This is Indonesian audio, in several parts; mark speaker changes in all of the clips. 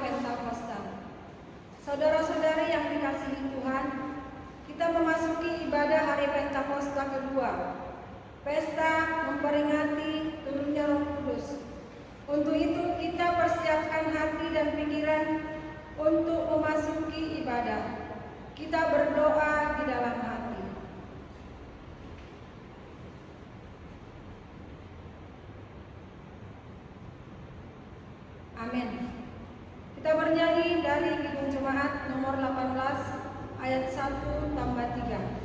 Speaker 1: Pentakosta. Saudara-saudari yang dikasihi Tuhan, kita memasuki ibadah hari Pentakosta kedua, pesta memperingati turunnya Roh Kudus. Untuk itu kita persiapkan hati dan pikiran untuk memasuki ibadah. Kita berdoa di dalam hati. Amin. Kita bernyanyi dari Kidung Jemaat nomor 18 ayat 1 tambah 3.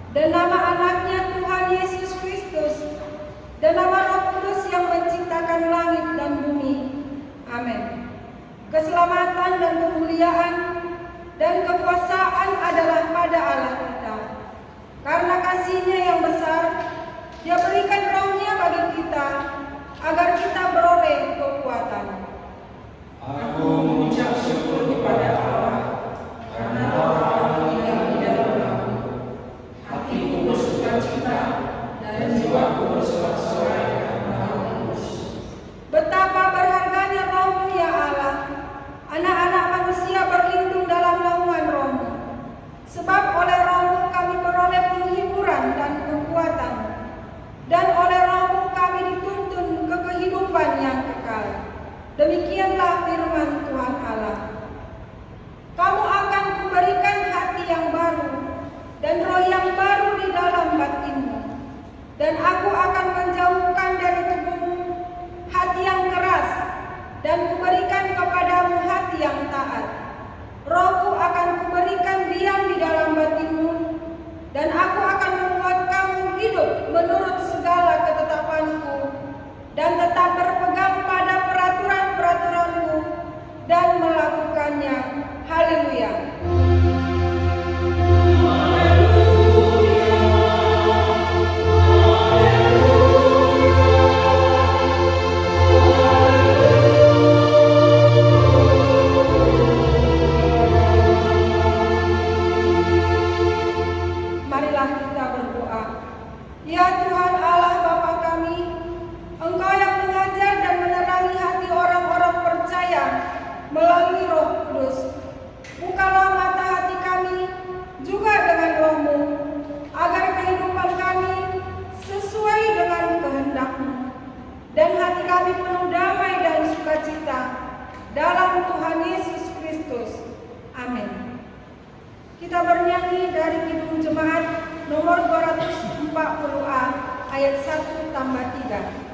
Speaker 1: Dan nama anaknya Tuhan Yesus Kristus, dan nama Roh Kudus yang menciptakan langit dan bumi. Amin. Keselamatan dan kemuliaan dan kekuasaan adalah pada Allah kita. Karena kasih-Nya yang besar, Dia berikan Roh-Nya bagi kita, agar kita beroleh kekuatan.
Speaker 2: Aku mengucap syukur kepada Allah, karena Roh-Nya yang di dalam aku. Hatiku bersukacita dan jiwaku bersorak-sorai karena Roh Kudus.
Speaker 1: Betapa berharganya Roh-Mu ya Allah. Anak-anak manusia berlindung dalam naungan Roh-Mu. Sebab oleh Roh-Mu kami beroleh penghiburan dan kekuatan. Dan oleh Roh-Mu kami dituntun ke kehidupan yang kekal. Demikianlah firman Tuhan Allah. Kamu akan kuberikan hati yang baru dan roh yang baru di dalam batinmu. Dan aku akan menjauhkan dari tubuhmu hati yang keras, dan kuberikan kepadamu hati yang taat. Rohku akan kuberikan diam di dalam batinmu, dan aku akan membuat kamu hidup menurut segala ketetapanku, dan tetap berpegang pada peraturan-peraturanku, dan melakukannya. Haleluya. Marilah kita berdoa. Ya Tuhan Allah Bapa kami, Engkau yang mengajar dan menerangi hati orang-orang percaya melalui Roh Kudus. Bukalah mata hati kami juga dengan Roh-Mu, agar kehidupan kami sesuai dengan kehendak-Mu, dan hati kami penuh damai dan sukacita dalam Tuhan Yesus Kristus. Amin. Kita bernyanyi dari Kidung Jemaat nomor 240A ayat 1 tambah 3.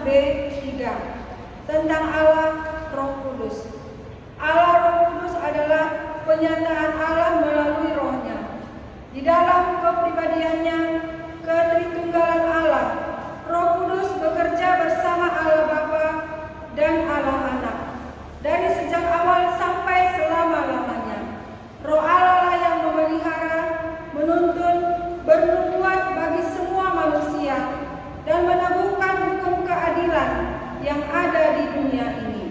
Speaker 1: B3 tentang Allah Roh Kudus. Allah Roh Kudus adalah penyataan Allah melalui Roh-Nya. Di dalam kepribadiannya, ketritunggalan Allah, Roh Kudus bekerja bersama Allah Bapa dan Allah Anak. Dari sejak awal sampai selama-lamanya, Roh Allah lah yang memelihara, menuntun, bernubuat bagi semua manusia, dan meneguhkan hukum keadilan yang ada di dunia ini.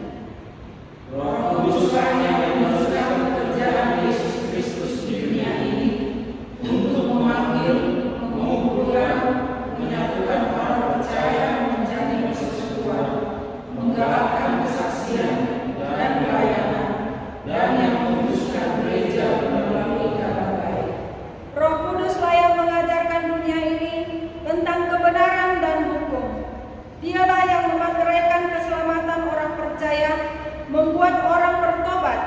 Speaker 2: Roh Kudus yang meneruskan pekerjaan Yesus Kristus di dunia ini untuk memanggil, mengumpulkan, menyatukan para percaya menjadi persekutuan, menggalakkan kesaksian dan pelayanan, dan yang menguduskan gereja melalui kabar baik.
Speaker 1: Roh Kuduslah yang mengajarkan dunia ini tentang kebenaran dan hukum. Dialah yang memateraikan keselamatan orang percaya, membuat orang bertobat,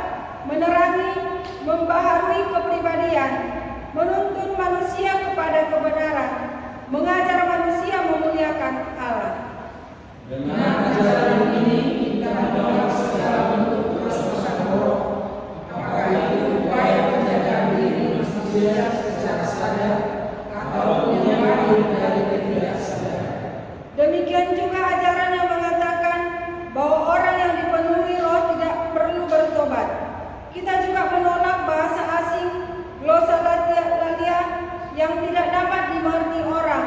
Speaker 1: menerangi, membaharui kepribadian, menuntun manusia kepada kebenaran, mengajar manusia memuliakan Allah.
Speaker 2: Dengan ajaran ini kita menolak segala bentuk kerusakan roh, apakah itu upaya penjagaan diri manusia secara sadar atau yang lahir dari ketidaksadaan.
Speaker 1: Demikian juga ajaran yang mengatakan bahwa orang yang dipenuhi roh tidak perlu bertobat. Kita juga menolak bahasa asing, glosolalia yang tidak dapat dimengerti orang,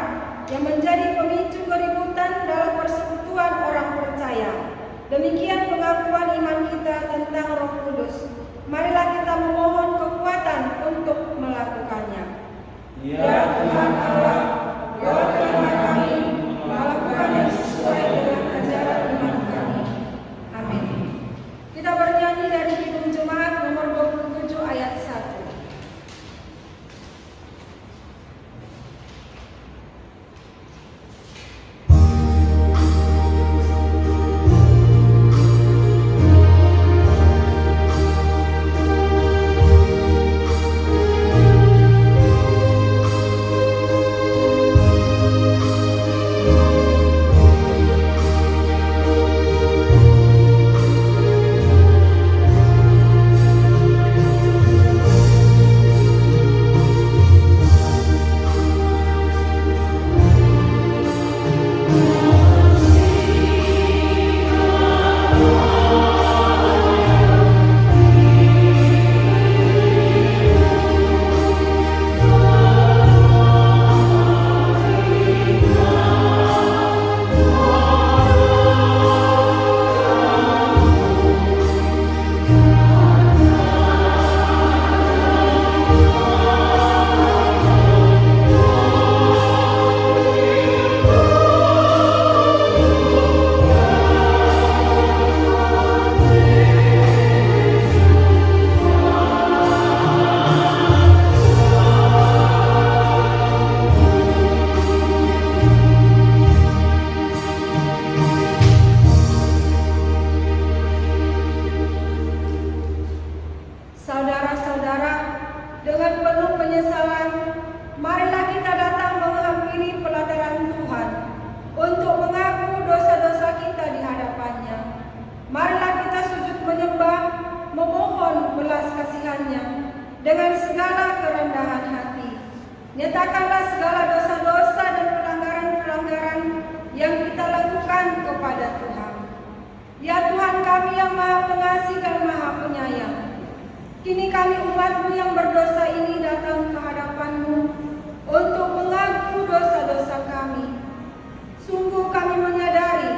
Speaker 1: yang menjadi pemicu keributan dalam persekutuan orang percaya. Demikian pengakuan iman kita tentang Roh Kudus. Marilah kita memohon kekuatan untuk melakukannya.
Speaker 2: Ya Tuhan Allah, kuatkanlah kami melakukan yang sesuai dengan ajaran iman kami.
Speaker 1: Amin. Kita bernyanyi dari Kidung Jemaat nomor 27 ayat 1. Saudara-saudara, dengan penuh penyesalan, marilah kita datang menghampiri pelataran Tuhan untuk mengaku dosa-dosa kita di hadapannya. Marilah kita sujud menyembah, memohon belas kasihan-Nya dengan segala kerendahan hati. Nyatakanlah segala dosa-dosa dan pelanggaran-pelanggaran yang kita lakukan kepada Tuhan. Ya Tuhan kami yang Maha Pengasih dan Maha Penyayang, kini kami umat-Mu yang berdosa ini datang ke hadapan-Mu untuk mengaku dosa-dosa kami. Sungguh kami menyadari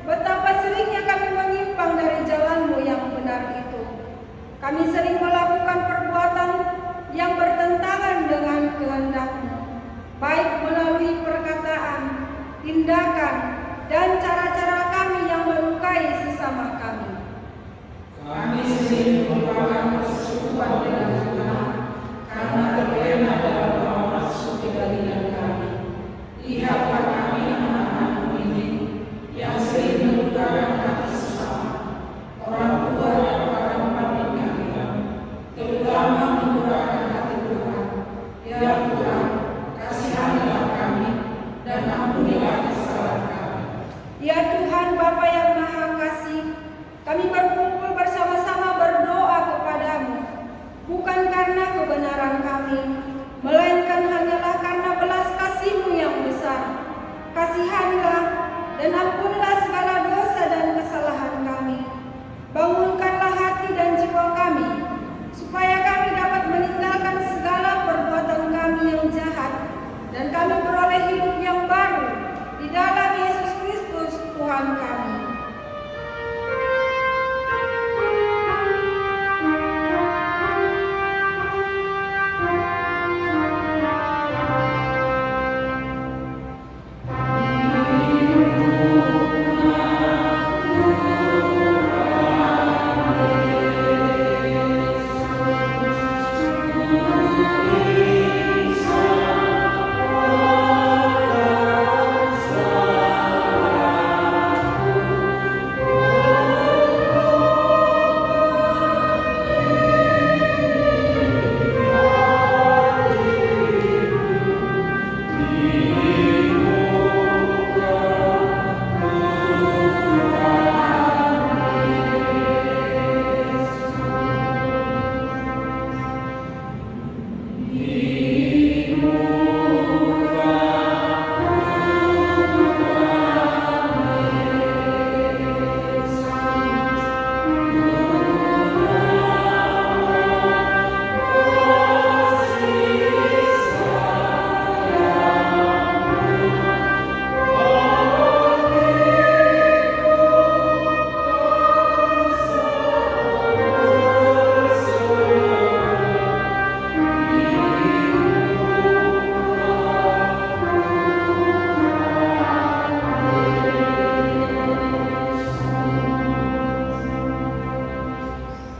Speaker 1: betapa seringnya kami menyimpang dari jalan-Mu yang benar itu. Kami sering melakukan perbuatan yang bertentangan dengan kehendak-Mu, baik melalui perkataan, tindakan, dan cara-cara kami yang melukai sesama kami.
Speaker 2: Kami sering melupakan persekutuan dengan Tuhan karena terlena dalam hawa nafsu kedagingan kami. Lihatlah kami anak-anak-Mu ini yang sering melukakan hati sesama, orang tua dan para pemimpin kami, terutama melukakan hati Tuhan. Ya Tuhan, kasihanilah kami dan ampunilah kesalahan kami.
Speaker 1: Ya Tuhan, Kami berkumpul bersama-sama berdoa kepadamu, bukan karena kebenaran kami, melainkan hanyalah karena belas kasih-Mu yang besar. Kasihanilah dan ampunilah segala dosa dan kesalahan kami. Bangunkanlah hati dan jiwa kami, supaya kami dapat meninggalkan segala perbuatan kami yang jahat, dan kami beroleh hidup yang baru di dalam Yesus Kristus Tuhan kami.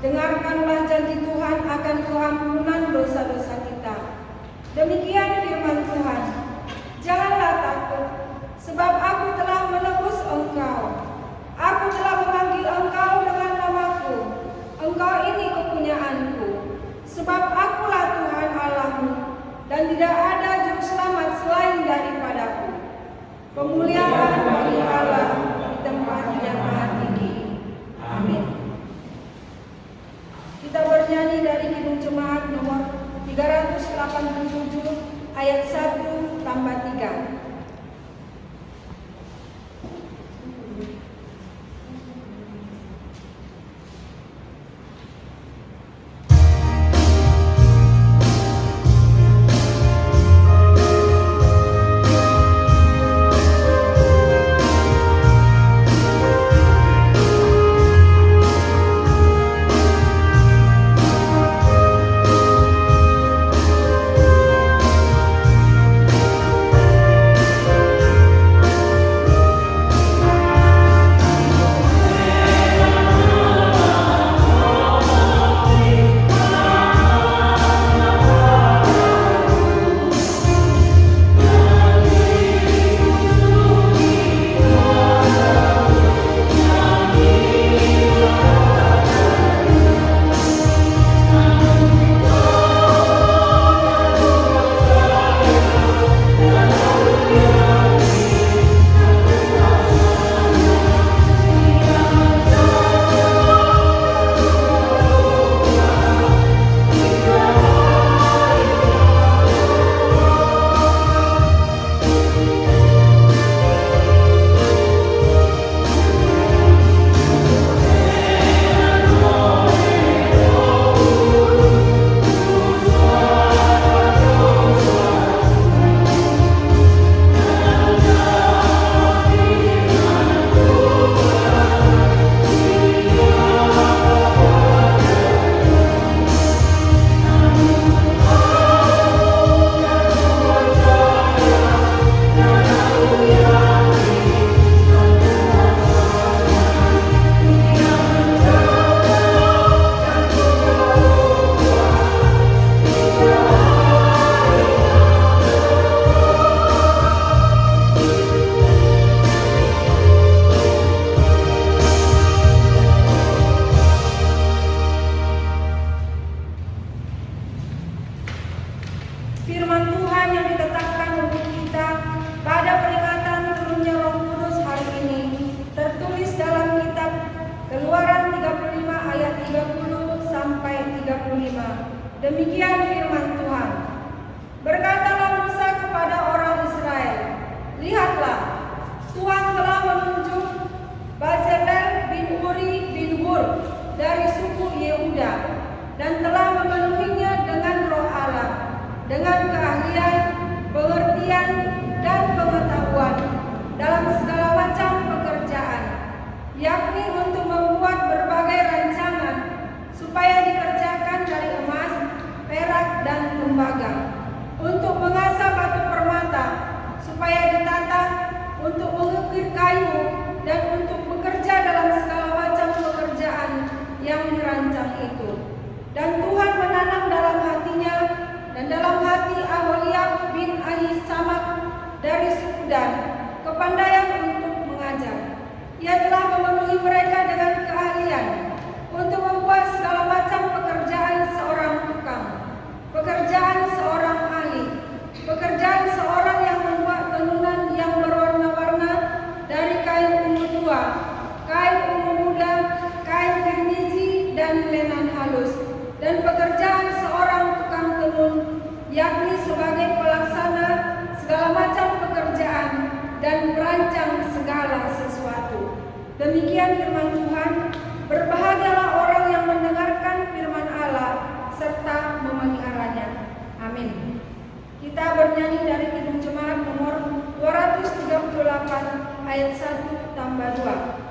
Speaker 1: Dengarkanlah janji Tuhan akan keampunan dosa-dosa kita. Demikian firman Tuhan. Janganlah takut, sebab aku telah menebus engkau. Aku telah memanggil engkau dengan namaku. Engkau ini kepunyaanku. Sebab akulah Tuhan Allahmu, dan tidak ada juru selamat selain daripadaku. Kemuliaan bagi Allah di tempat yang maha tinggi. Amin. Kita bernyanyi dari Kidung Jemaat nomor 387 ayat 1 tambah 3. supaya ditata untuk mengukir kayu dan untuk bekerja dalam segala macam pekerjaan yang dirancang itu. Dan Tuhan menanam dalam hatinya dan dalam hati Aholiab bin Ahisamak dari suku Dan kepandaian untuk mengajar. Ia telah memenuhi mereka dengan keahlian untuk membuat segala macam pekerjaan seorang tukang, pekerjaan seorang ahli, pekerjaan seorang yang membuat tenunan yang berwarna-warna dari kain ungu tua, kain ungu muda, kain kirmizi, dan lenan halus, dan pekerjaan seorang tukang tenun, yakni sebagai pelaksana segala macam pekerjaan dan merancang segala sesuatu. Demikian firman Tuhan. Berbahagialah orang yang mendengarkan firman Allah serta memeliharanya. Amin. Kita bernyanyi dari Kidung Jemaat nomor 238 ayat 1 tambah 2.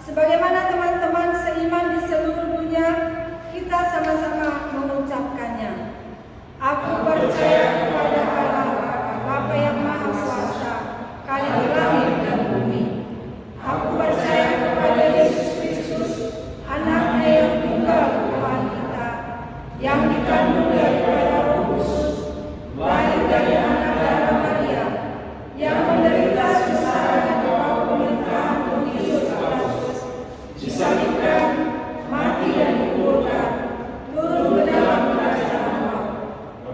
Speaker 1: Sebagaimana teman-teman seiman di seluruh dunia, kita sama-sama mengucapkannya. Aku percaya kepada Allah, Bapa yang Maha Kuasa, Khalid langit dan bumi. Aku percaya kepada Yesus Kristus, Anaknya yang tunggal Tuhan kita, yang dikandung daripada Roh Kudus, lahir dari anak darah Maria, yang menderita susah di bawah pemerintahan Pontius Pilatus, disalibkan, mati dan dikuburkan, turun ke dalam kerajaan Allah.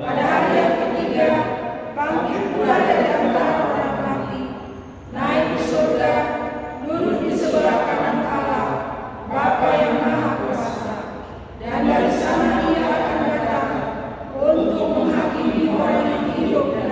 Speaker 1: Pada hari yang ketiga, bangkit pula dari antara orang mati, naik ke surga, duduk di sebelah kanan Allah, Bapa yang Maha Kuasa, dan dari sana Ia akan datang untuk menghakimi orang yang hidup dan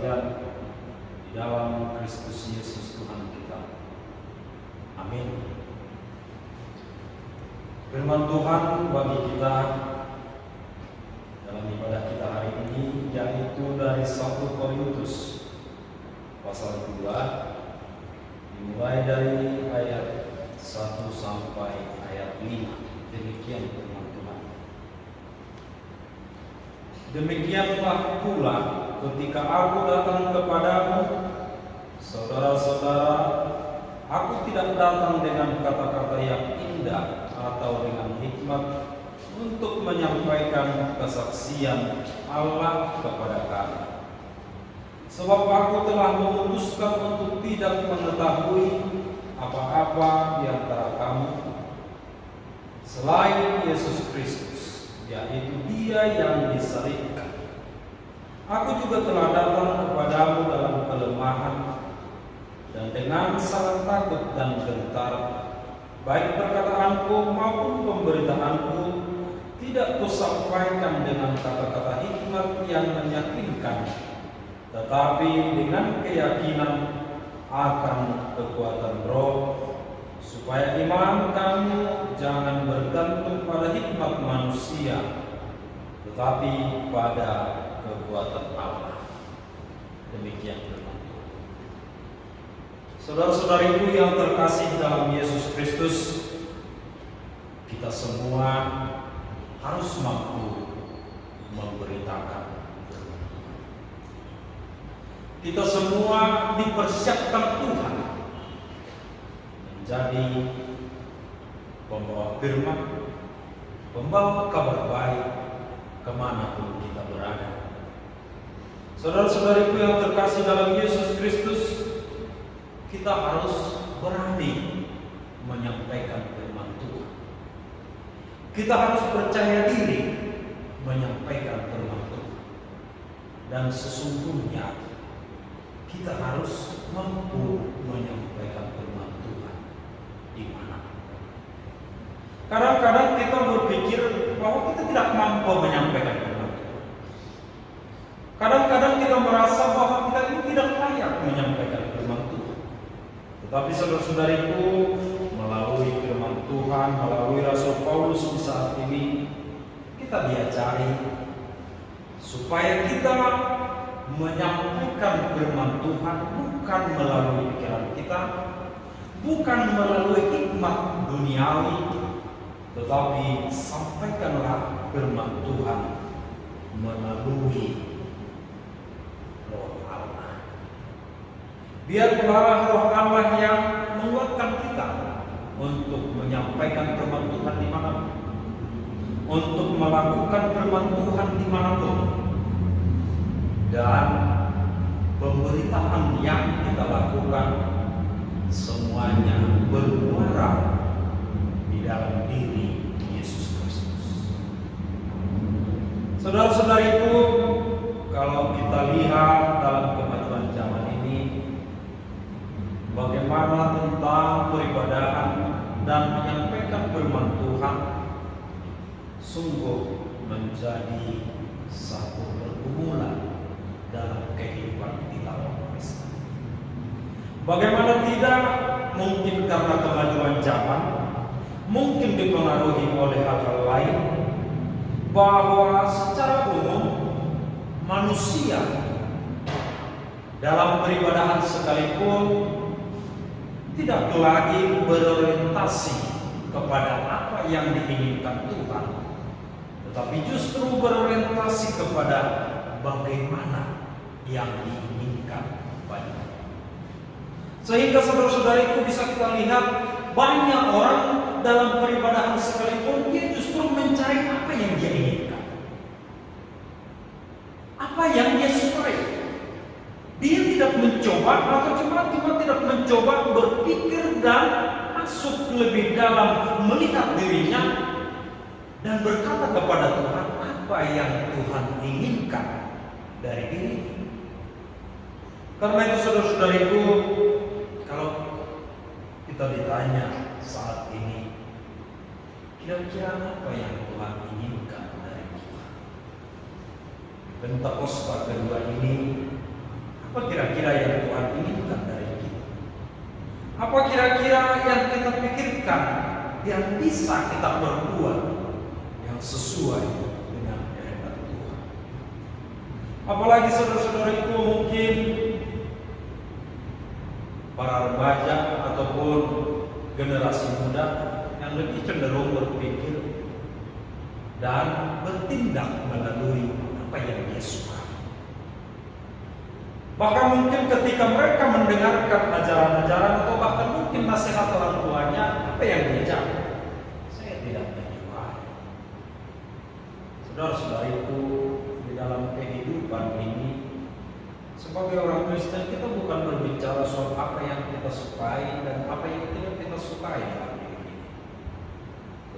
Speaker 3: sekalian di dalam Kristus Yesus Tuhan kita. Amin. Firman Tuhan bagi kita dalam ibadah kita hari ini yaitu dari 1 Korintus pasal 2 dimulai dari ayat 1 sampai ayat 5. Demikian firman Tuhan. Demikianlah pula ketika aku datang kepadamu, saudara-saudara, aku tidak datang dengan kata-kata yang indah atau dengan hikmat untuk menyampaikan kesaksian Allah kepada kamu. Sebab aku telah memutuskan untuk tidak mengetahui apa-apa di antara kamu selain Yesus Kristus, yaitu Dia yang disalibkan. Aku juga telah datang kepadamu dalam kelemahan dan dengan sangat takut dan gentar. Baik perkataanku maupun pemberitaanku tidak kusampaikan dengan kata-kata hikmat yang meyakinkan, tetapi dengan keyakinan akan kekuatan Roh, supaya iman kamu jangan bergantung pada hikmat manusia, tetapi pada kekuatan Allah. Demikian firman Tuhan. Saudara-saudariku yang terkasih dalam Yesus Kristus, kita semua harus mampu memberitakan firman Tuhan. Kita semua dipersiapkan Tuhan menjadi pembawa firman, pembawa kabar baik kemanapun kita berada. Saudara-saudariku yang terkasih dalam Yesus Kristus, kita harus berani menyampaikan firman Tuhan. Kita harus percaya diri menyampaikan firman Tuhan. Dan sesungguhnya kita harus mampu menyampaikan firman Tuhan di mana. Kadang-kadang kita berpikir bahwa kita tidak mampu menyampaikan firman Tuhan. Kadang-kadang kita merasa bahwa kita ini tidak layak menyampaikan firman Tuhan. Tetapi saudara-saudariku, melalui firman Tuhan, melalui Rasul Paulus di saat ini, kita diajari supaya kita menyampaikan firman Tuhan bukan melalui pikiran kita, bukan melalui hikmat duniawi, tetapi sampaikanlah firman Tuhan melalui Roh Allah. Biarlah Roh Allah yang menguatkan kita untuk menyampaikan firman Tuhan dimanapun, untuk melakukan firman Tuhan dimanapun, dan pemberitaan yang kita lakukan semuanya bermuara di dalam diri Yesus Kristus. Saudara-saudariku, kalau kita lihat dalam kemajuan zaman ini, bagaimana tentang peribadahan dan menyampaikan firman Tuhan sungguh menjadi satu pergumulan dalam kehidupan kita orang Kristen. Bagaimana tidak, mungkin karena kemajuan zaman, mungkin dipengaruhi oleh hal-hal lain, bahwa secara umum manusia dalam peribadahan sekalipun tidak lagi berorientasi kepada apa yang diinginkan Tuhan, tetapi justru berorientasi kepada bagaimana yang diinginkan padanya. Sehingga saudara-saudariku bisa kita lihat banyak orang dalam peribadahan sekalipun dia justru mencari apa yang dia inginkan, apa yang dia sukai. Dia tidak mencoba atau cuma tidak mencoba berpikir dan masuk lebih dalam melihat dirinya dan berkata kepada Tuhan apa yang Tuhan inginkan dari dirinya. Karena itu saudara-saudariku, kalau kita ditanya saat ini, kira-kira apa yang Tuhan inginkan dari Tuhan? Pentakosta kedua ini Apa kira-kira yang Tuhan inginkan dari kita? Apa kira-kira yang kita pikirkan yang bisa kita perbuat yang sesuai dengan kehendak Tuhan? Apalagi saudara-saudariku, mungkin para remaja ataupun generasi muda yang lebih cenderung berpikir dan bertindak melalui apa yang dia suka. Bahkan mungkin ketika mereka mendengarkan ajaran-ajaran atau bahkan mungkin nasihat orang tuanya, apa yang dia jawab? Saya tidak menyukai. Saudara-saudariku, di dalam kehidupan ini sebagai orang Kristen, kita bukan berbicara soal apa yang kita sukai dan apa yang tidak kita sukai dalam hidup ini.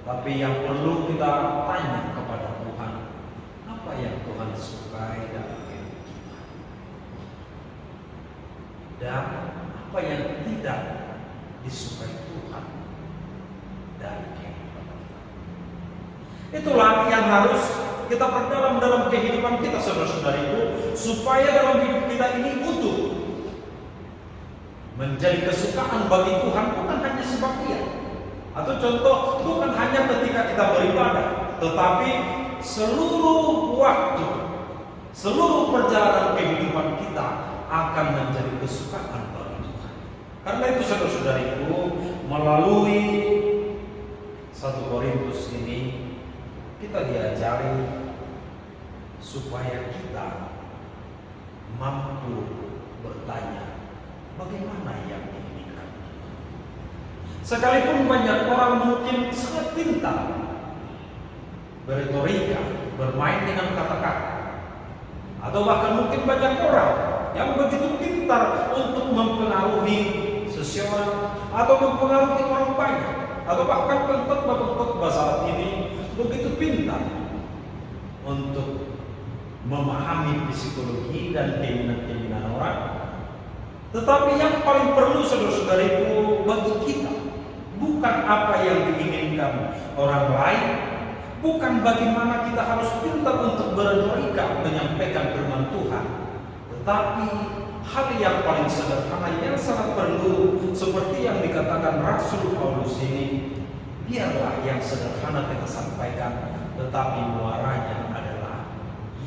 Speaker 3: Tetapi yang perlu kita tanya kepada Tuhan, apa yang Tuhan sukai dalam hidup kita, dan apa yang tidak disukai Tuhan dari kehidupan kita. Itulah yang harus kita perdalam dalam kehidupan kita, saudara-saudariku, supaya dalam hidup kita ini utuh, menjadi kesukaan bagi Tuhan, bukan hanya sebagian. Atau contoh, bukan hanya ketika kita beribadah, tetapi seluruh waktu, seluruh perjalanan kehidupan kita akan menjadi kesukaan bagi Tuhan. Karena itu saudara-saudariku, melalui 1 Korintus ini kita diajari supaya kita mampu bertanya bagaimana yang diinginkan Tuhan. Sekalipun banyak orang mungkin sangat pintar berretorika, bermain dengan kata-kata, atau bahkan mungkin banyak orang yang begitu pintar untuk mempengaruhi seseorang atau mempengaruhi orang banyak, atau bahkan pengkhotbah saat ini begitu pintar untuk memahami psikologi dan keinginan-keinginan orang. Tetapi yang paling perlu saudara-saudariku bagi kita bukan apa yang diinginkan orang lain, bukan bagaimana kita harus pintar untuk berretorika menyampaikan firman Tuhan, tetapi hal yang paling sederhana yang sangat perlu, seperti yang dikatakan Rasul Paulus ini, biarlah yang sederhana kita sampaikan, tetapi muaranya adalah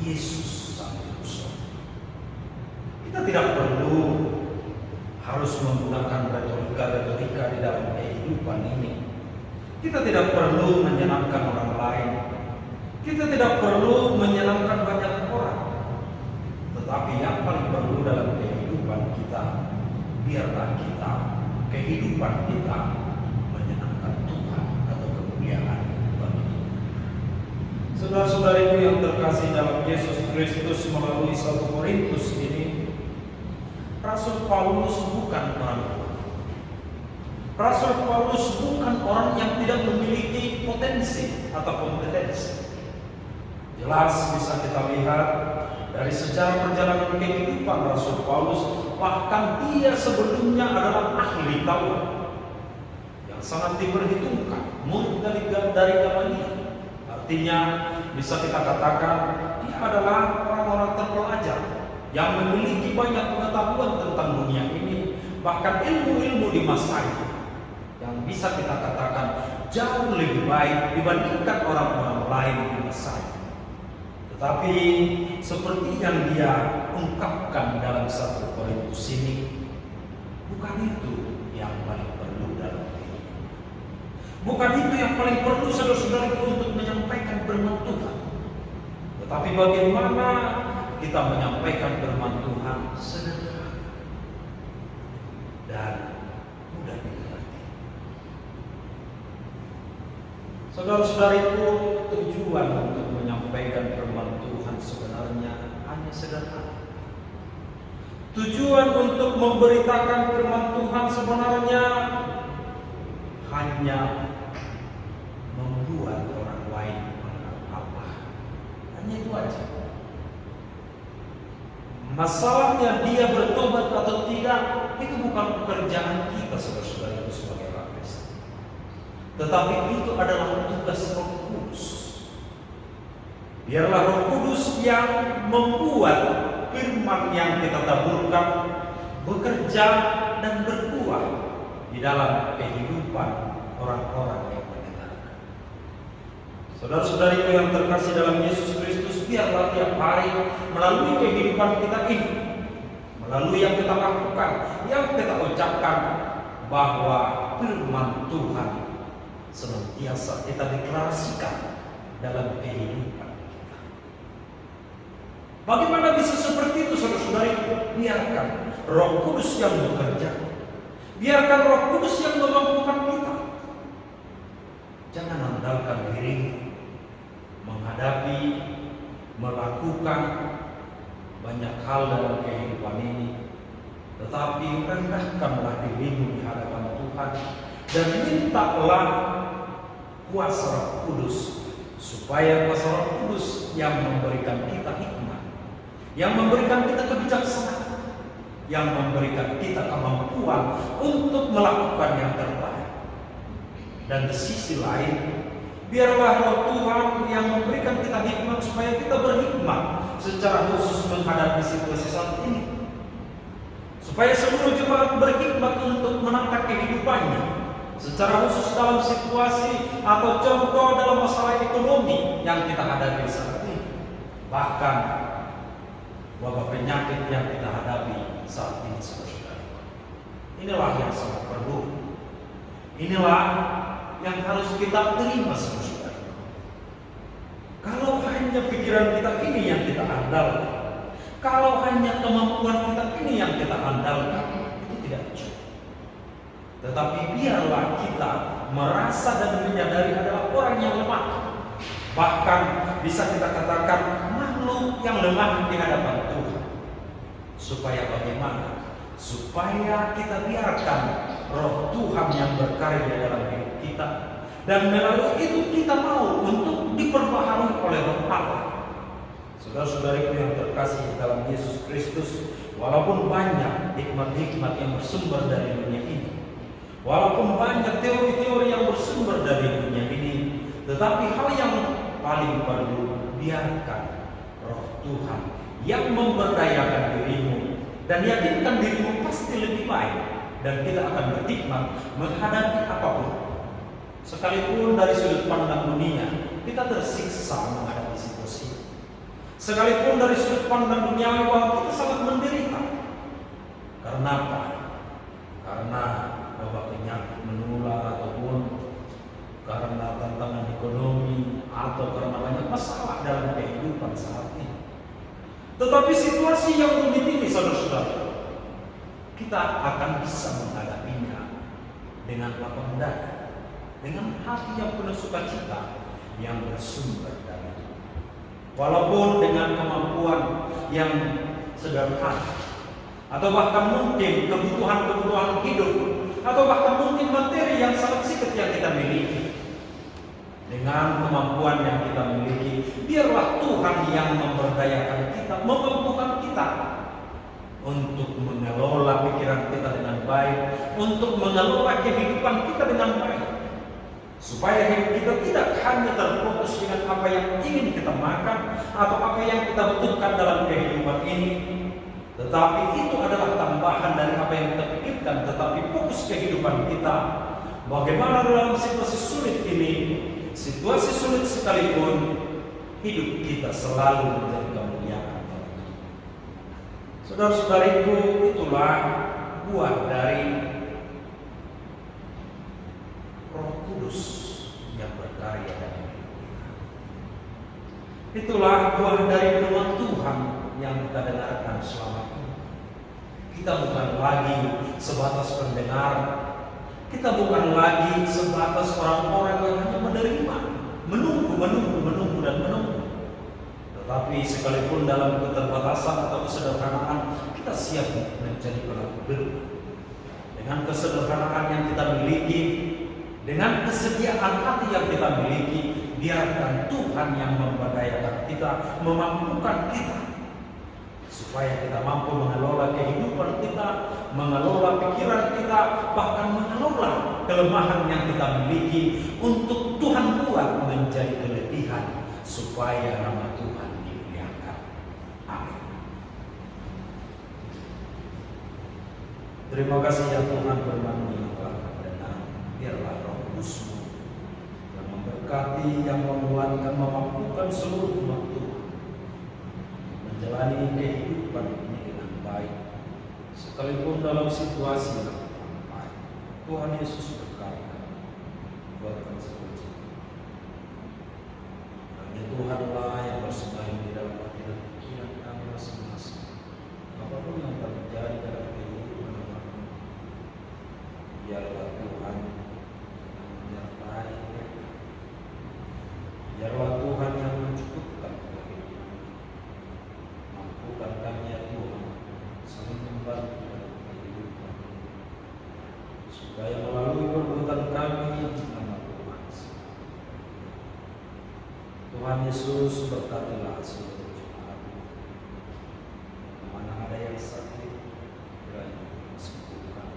Speaker 3: Yesus Sang Juru Selamat. Kita tidak perlu harus menggunakan retorika-retorika di dalam kehidupan ini. Kita tidak perlu menyenangkan orang lain. Kita tidak perlu menyenangkan banyak orang. Tetapi yang paling perlu dalam kehidupan kita, biarlah kita, kehidupan kita menyenangkan Tuhan atau kemuliaan bagi Tuhan. Saudara-saudariku yang terkasih dalam Yesus Kristus, melalui 1 Korintus ini, Rasul Paulus bukan orang tua. Rasul Paulus bukan orang yang tidak memiliki potensi atau kompetensi. Jelas bisa kita lihat dari sejarah perjalanan kehidupan Rasul Paulus, bahkan dia sebelumnya adalah ahli Taurat yang sangat diperhitungkan, murid dari Gamaliel. Artinya bisa kita katakan dia adalah orang-orang terpelajar yang memiliki banyak pengetahuan tentang dunia ini, bahkan ilmu-ilmu di masanya yang bisa kita katakan jauh lebih baik dibandingkan orang-orang lain di masanya. Tetapi seperti yang dia ungkapkan dalam 1 Korintus ini, bukan itu yang paling perlu dalam kehidupan. Bukan itu yang paling perlu saudara-saudara untuk menyampaikan firman Tuhan. Tetapi bagaimana kita menyampaikan firman Tuhan sederhana dan mudah dimengerti. Saudara-saudariku, tujuan untuk menyampaikan firman Tuhan sebenarnya hanya sederhana. Tujuan untuk memberitakan firman Tuhan sebenarnya hanya membuat orang lain mengenal Allah. Hanya itu aja. Masalahnya dia bertobat atau tidak, itu bukan pekerjaan kita saudara-saudara sebagai orang Kristen. Tetapi itu adalah tugas Roh Kudus. Biarlah Roh Kudus yang membuat firman yang kita taburkan bekerja dan berbuah di dalam kehidupan orang-orang yang mendengarkan. Saudara-saudariku yang terkasih dalam Yesus Kristus, biarlah tiap hari melalui kehidupan kita ini, melalui yang kita lakukan, yang kita ucapkan, bahwa firman Tuhan senantiasa kita deklarasikan dalam kehidupan kita. Bagaimana bisa seperti itu, saudara-saudariku? Biarkan Roh Kudus yang bekerja. Biarkan Roh Kudus yang memampukan kita. Jangan andalkan dirimu menghadapi, melakukan banyak hal dalam kehidupan ini, tetapi rendahkanlah dirimu di hadapan Tuhan dan mintalah kuasa Roh Kudus, supaya kuasa Roh Kudus yang memberikan kita hikmat, yang memberikan kita kebijaksanaan, yang memberikan kita kemampuan untuk melakukan yang terbaik. Dan di sisi lain, biarlah Roh Tuhan yang memberikan kita hikmat supaya kita berhikmat secara khusus menghadapi situasi saat ini, supaya seluruh jemaat berhikmat untuk menangkap kehidupannya, secara khusus dalam situasi atau contoh dalam masalah ekonomi yang kita hadapi saat ini, bahkan wabah penyakit yang kita hadapi saat ini, saudara. Inilah yang sangat perlu. Inilah yang harus kita terima, saudara. Kalau hanya pikiran kita ini yang kita andalkan, kalau hanya kemampuan kita ini yang kita andalkan, itu tidak cukup. Tetapi biarlah kita merasa dan menyadari adalah orang yang lemah. Bahkan bisa kita katakan makhluk yang lemah di hadapan Tuhan. Supaya bagaimana? Supaya kita biarkan Roh Tuhan yang berkarya dalam hidup kita, dan melalui itu kita mau untuk diperbaharui oleh Roh Allah. Saudara-saudariku yang terkasih dalam Yesus Kristus, walaupun banyak hikmat-hikmat yang bersumber dari dunia ini, walaupun banyak teori-teori yang bersumber dari dunia ini, tetapi hal yang paling perlu, biarkan Roh Tuhan yang memberdayakan dirimu dan yakinkan dirimu pasti lebih baik, dan kita akan berhikmat menghadapi apapun. Sekalipun dari sudut pandang dunia kita tersiksa menghadapi situasi, sekalipun dari sudut pandang dunia bahwa kita sangat menderita. Karena apa? Karena wabah penyakit menular, ataupun karena tantangan ekonomi, atau karena banyak masalah dalam kehidupan saat ini. Tetapi situasi yang rumit ini, saudara-saudara, kita akan bisa menghadapinya dengan lapang dada, dengan hati yang penuh sukacita yang bersumber dari Tuhan. Walaupun dengan kemampuan yang sederhana, atau bahkan mungkin kebutuhan-kebutuhan hidup, atau bahkan mungkin materi yang sangat sedikit yang kita miliki. Dengan kemampuan yang kita miliki, biarlah Tuhan yang memberdayakan kita, memampukan kita untuk mengelola pikiran kita dengan baik, untuk mengelola kehidupan kita dengan baik, supaya hidup kita tidak hanya terfokus dengan apa yang ingin kita makan atau apa yang kita butuhkan dalam kehidupan ini, tetapi itu adalah tambahan dari apa yang kita pikirkan. Tetapi fokus kehidupan kita, bagaimana dalam situasi sulit ini, situasi sulit sekalipun, hidup kita selalu menjadi kemuliaan. Saudara-saudariku, itulah buah dari Roh Kudus yang berkarya dalam hidup kita. Itulah buah dari firman Tuhan yang kita dengarkan selama ini. Kita bukan lagi sebatas pendengar, kita bukan lagi sebatas orang-orang yang hanya menerima, menunggu dan menunggu. Tetapi sekalipun dalam keterbatasan atau kesederhanaan, kita siap menjadi pelaku berubah. Dengan kesederhanaan yang kita miliki, dengan kesediaan hati yang kita miliki, biarkan Tuhan yang memberdayakan kita, memampukan kita, supaya kita mampu mengelola kehidupan kita, mengelola pikiran kita, bahkan mengelola kelemahan yang kita miliki untuk Tuhan buat menjadi kelebihan, supaya nama Tuhan dimuliakan. Amin. Terima kasih ya Tuhan bermaniatlah kepada kami. Biarlah Roh Kudus-Mu yang memberkati, yang menguatkan, memampukan seluruh umat Tuhan menjalani kehidupan ini dengan baik, sekalipun dalam situasi yang kurang baik. Tuhan Yesus berkati, buatkan sepuji. Hanya Tuhanlah yang bersemayam di dalam hati dan pikiran kami masing-masing. Apapun yang terjadi dalam kehidupan kami, biarlah Tuhan yang menyertai mereka. Biarlah Tuhan yang mencukupkan kehidupan. Mampukan kami ya Tuhan, saling membantu dalam kehidupan ini, supaya melalui perbuatan kami nama Tuhan. Tuhan Yesus berkatilah seluruh jemaat. Mana ada yang sakit, kiranya Tuhan sembuhkan.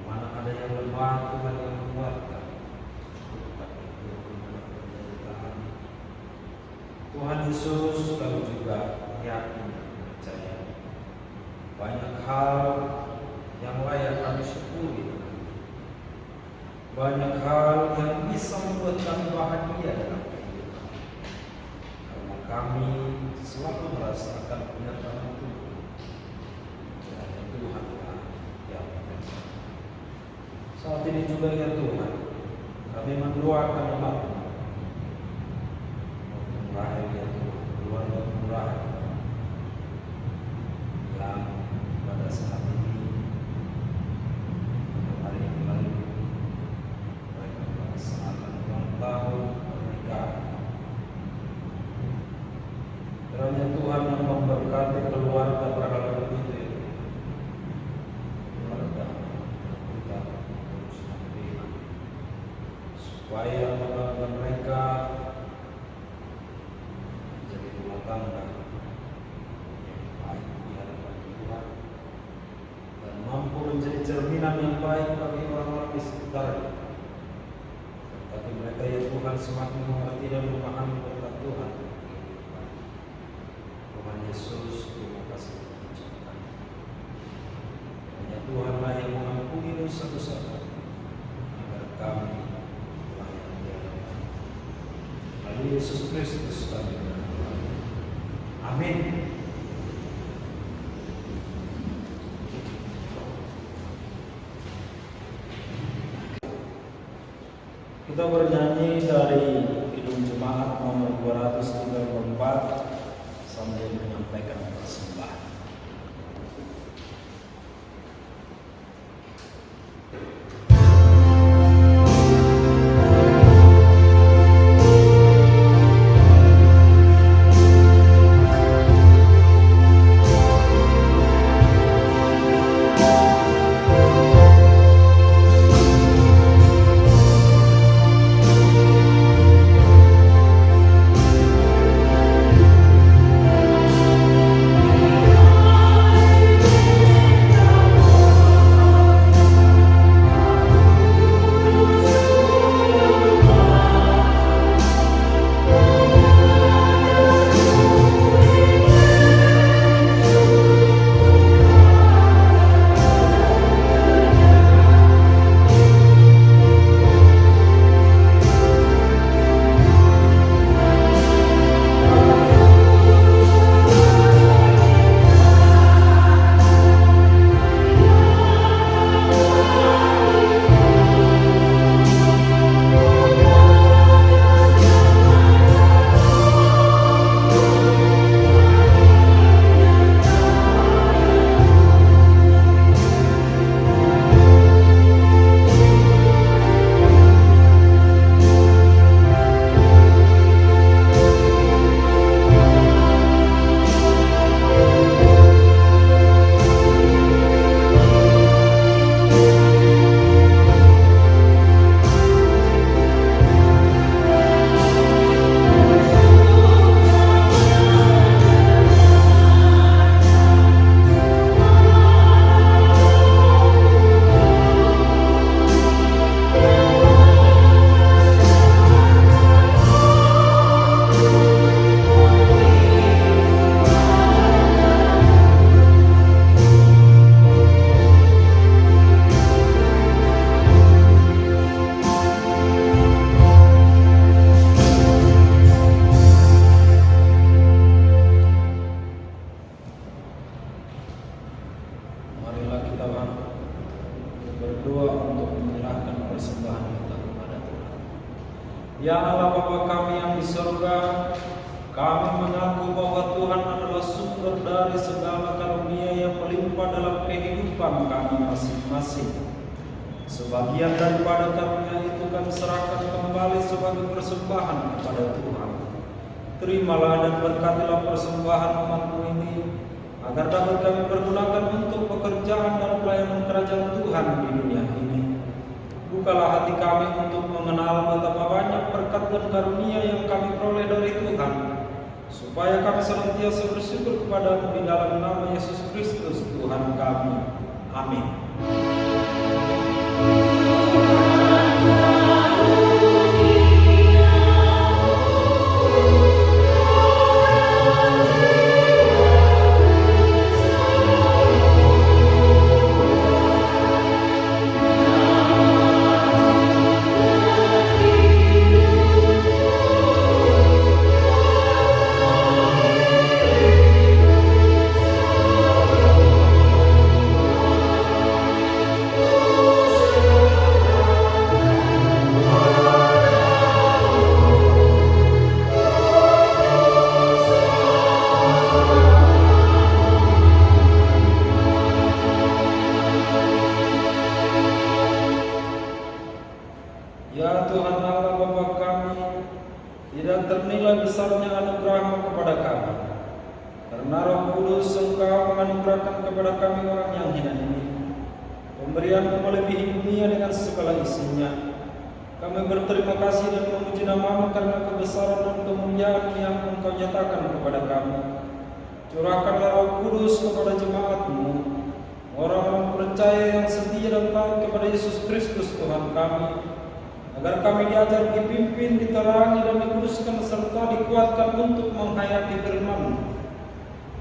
Speaker 3: Mana ada yang lemah, Tuhan yang menguatkan. Cukupkan itu dalam penderitaan. Tuhan Yesus, kami juga yakin dan percaya banyak hal yang layak kami syukuri. Banyak hal yang bisa membuat kami bahagia dalam kehidupan, karena kami selalu merasakan penyertaan Tuhan. Hanya Tuhanlah yang benar. Saat ini juga ya Tuhan, kami mendoakan umat-Mu, Rahel ya Tuhan, keluarga Rahel yang pada saat ini, pada hari yang lalu, mereka melaksanakan ulang tahun pernikahan. Kiranya Tuhan yang memberkati keluarga Rahel itu ya, keluarga kita terus membina, supaya rumah tangga mereka menjadi rumah tangga yang baik di hadapan Tuhan dan mampu menjadi cerminan yang baik bagi orang-orang di sekitarnya. Tapi mereka ya Tuhan semakin mengerti dan memahami berkat Tuhan. Tuhan Yesus, terima kasih mengucapkan. Hanya Tuhanlah yang mengampuni dosa-dosa kami, agar kami layak di hadapan. Lalu Yesus Kristus kami berdoa. Amin. Kita bernyanyi dari Kidung Jemaat nomor 234 sambil menyampaikan persembahan.
Speaker 4: Amin.
Speaker 3: berdoa untuk menyerahkan persembahan kita kepada Tuhan. Ya Allah Bapa kami yang di surga, kami mengaku bahwa Tuhan adalah sumber dari segala karunia yang melimpah dalam kehidupan kami masing-masing. Sebagian daripada karunia itu kami serahkan kembali sebagai persembahan kepada Tuhan. Terimalah dan berkatilah persembahan umat-Mu ini, agar dapat kami pergunakan untuk pekerjaan dan pelayanan kerajaan Tuhan di dunia ini. Bukalah hati kami untuk mengenal betapa banyak berkat dan karunia yang kami peroleh dari Tuhan, supaya kami senantiasa bersyukur kepada-Mu di dalam nama Yesus Kristus Tuhan kami. Amin. Ya Tuhan Allah Bapa kami, tidak ternilai besarnya anugerah-Mu kepada kami. Karena Roh Kudus Engkau menganugerahkan kepada kami orang yang hina ini, pemberian-Mu melebihi dunia dengan segala isinya. Kami berterima kasih dan memuji nama-Mu karena kebesaran dan kemuliaan yang Engkau nyatakan kepada kami. Curahkanlah Roh Kudus kepada jemaat-Mu, orang-orang percaya yang setia dan taat kepada Yesus Kristus Tuhan kami, agar kami diajar, dipimpin, diterangi, dan dikuduskan serta dikuatkan untuk menghayati firman-Mu.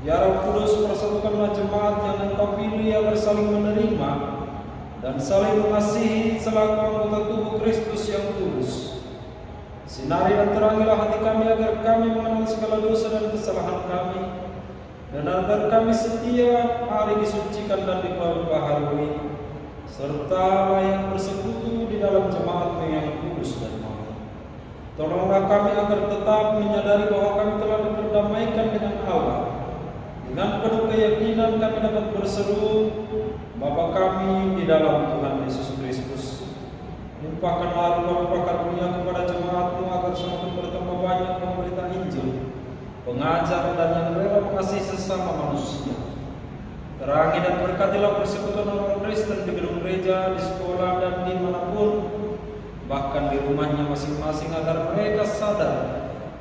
Speaker 3: Ya Roh Kudus, persatukanlah jemaat yang Engkau pilih agar saling menerima dan saling mengasihi selaku anggota tubuh Kristus yang kudus. Sinari dan terangilah hati kami agar kami mengenal segala dosa dan kesalahan kami, dan agar kami setiap hari disucikan dan diperbaharui, serta layak bersekutu di dalam jemaat-Mu yang kudus dan makmur. Tolonglah kami agar tetap menyadari bahwa kami telah diperdamaikan dengan Allah. Dengan penuh keyakinan kami dapat berseru, Bapa kami di dalam Tuhan Yesus Kristus. Limpahkanlah rupa-rupa karunia kepada jemaat-Mu agar semakin bertambah banyak memberita Injil, pengajar dan yang rela mengasihi sesama manusia. Terangi dan berkatilah persekutuan orang Kristen di gedung gereja, di sekolah, dan di manapun, bahkan di rumahnya masing-masing, agar mereka sadar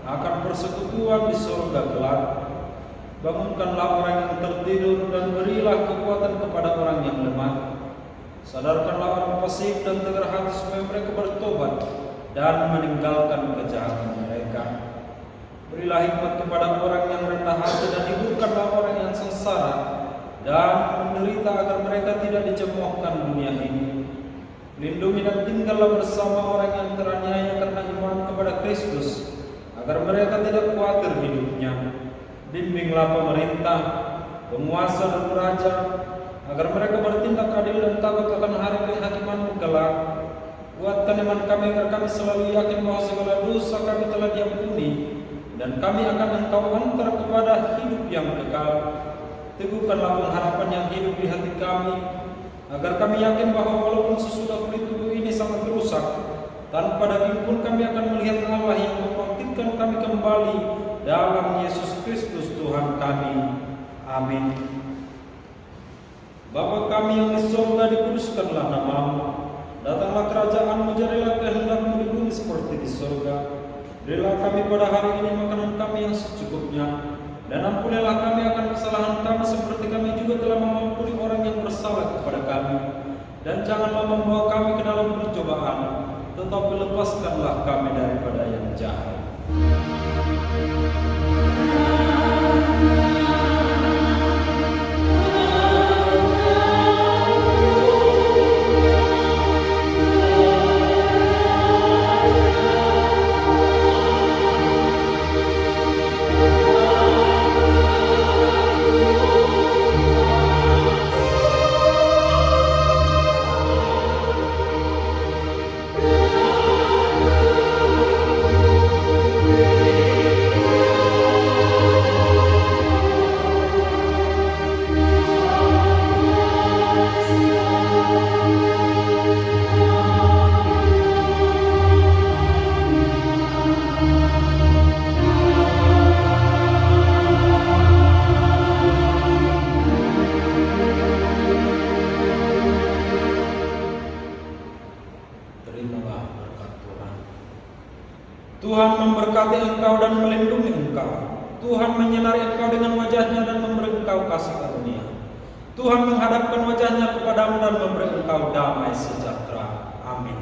Speaker 3: akan persekutuan di surga kelak. Bangunkanlah orang yang tertidur dan berilah kekuatan kepada orang yang lemah. Sadarkanlah orang fasik dan tegar hati supaya mereka bertobat dan meninggalkan kejahatan mereka. Berilah hikmat kepada orang yang rendah hati dan hiburkanlah orang yang sengsara dan menderita agar mereka tidak dicemoohkan dunia ini. Lindungi dan tinggallah bersama orang yang teraniaya karena iman kepada Kristus, agar mereka tidak khawatir hidupnya. Bimbinglah pemerintah, penguasa dan raja, agar mereka bertindak adil dan takut akan hari penghakiman kelak. Kuatkan iman kami agar kami selalu yakin bahwa segala dosa kami telah diampuni, dan kami akan Engkau antar kepada hidup yang kekal. Teguhkanlah pengharapan yang hidup di hati kami, agar kami yakin bahwa walaupun sesudah kulit tubuh ini sangat rusak, tanpa daging pun kami akan melihat Allah yang membangkitkan kami kembali dalam Yesus Kristus Tuhan kami. Amin. Bapa kami yang di surga, dikuduskanlah nama-Mu. Datanglah kerajaan-Mu, jadilah kehendak-Mu di bumi seperti di surga. Berilah kami pada hari ini makanan kami yang secukupnya, dan ampunilah kami akan kesalahan kami seperti kami juga telah mengampuni orang yang bersalah kepada kami. Dan janganlah membawa kami ke dalam percobaan, tetapi lepaskanlah kami daripada yang jahat. Tuhan memberkati engkau dan melindungi engkau. Tuhan menyinari engkau dengan wajah-Nya dan memberi engkau kasih karunia. Tuhan menghadapkan wajah-Nya kepadamu dan memberi engkau damai sejahtera. Amin.